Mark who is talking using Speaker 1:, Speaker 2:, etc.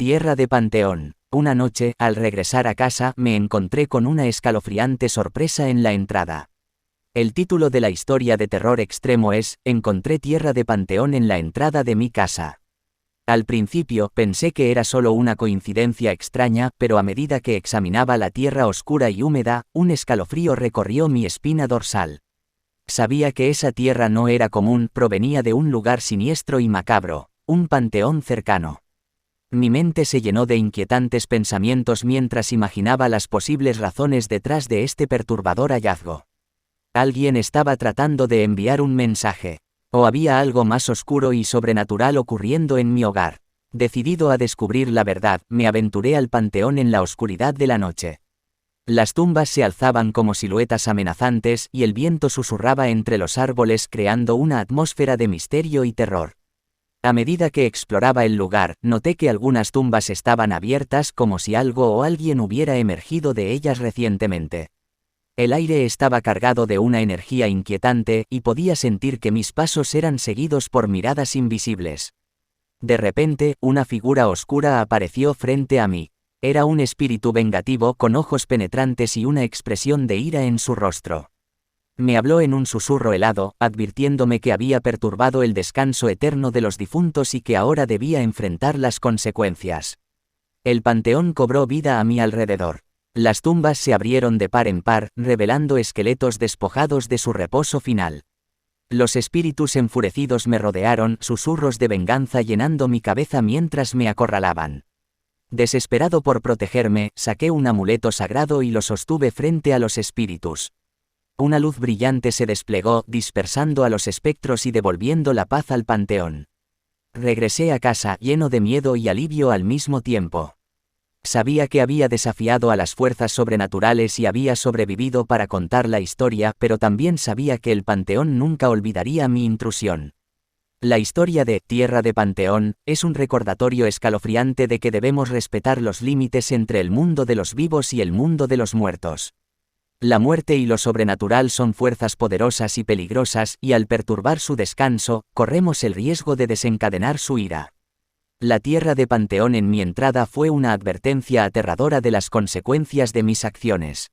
Speaker 1: Tierra de Panteón. Una noche, al regresar a casa, me encontré con una escalofriante sorpresa en la entrada. El título de la historia de terror extremo es Encontré Tierra de Panteón en la entrada de mi casa. Al principio pensé que era solo una coincidencia extraña, pero a medida que examinaba la tierra oscura y húmeda, un escalofrío recorrió mi espina dorsal. Sabía que esa tierra no era común, provenía de un lugar siniestro y macabro, un panteón cercano. Mi mente se llenó de inquietantes pensamientos mientras imaginaba las posibles razones detrás de este perturbador hallazgo. Alguien estaba tratando de enviar un mensaje. O había algo más oscuro y sobrenatural ocurriendo en mi hogar. Decidido a descubrir la verdad, me aventuré al panteón en la oscuridad de la noche. Las tumbas se alzaban como siluetas amenazantes y el viento susurraba entre los árboles creando una atmósfera de misterio y terror. A medida que exploraba el lugar, noté que algunas tumbas estaban abiertas como si algo o alguien hubiera emergido de ellas recientemente. El aire estaba cargado de una energía inquietante y podía sentir que mis pasos eran seguidos por miradas invisibles. De repente, una figura oscura apareció frente a mí. Era un espíritu vengativo con ojos penetrantes y una expresión de ira en su rostro. Me habló en un susurro helado, advirtiéndome que había perturbado el descanso eterno de los difuntos y que ahora debía enfrentar las consecuencias. El panteón cobró vida a mi alrededor. Las tumbas se abrieron de par en par, revelando esqueletos despojados de su reposo final. Los espíritus enfurecidos me rodearon, susurros de venganza llenando mi cabeza mientras me acorralaban. Desesperado por protegerme, saqué un amuleto sagrado y lo sostuve frente a los espíritus. Una luz brillante se desplegó, dispersando a los espectros y devolviendo la paz al panteón. Regresé a casa, lleno de miedo y alivio al mismo tiempo. Sabía que había desafiado a las fuerzas sobrenaturales y había sobrevivido para contar la historia, pero también sabía que el panteón nunca olvidaría mi intrusión. La historia de Tierra de Panteón es un recordatorio escalofriante de que debemos respetar los límites entre el mundo de los vivos y el mundo de los muertos. La muerte y lo sobrenatural son fuerzas poderosas y peligrosas, y al perturbar su descanso, corremos el riesgo de desencadenar su ira. La tierra de Panteón en mi entrada fue una advertencia aterradora de las consecuencias de mis acciones.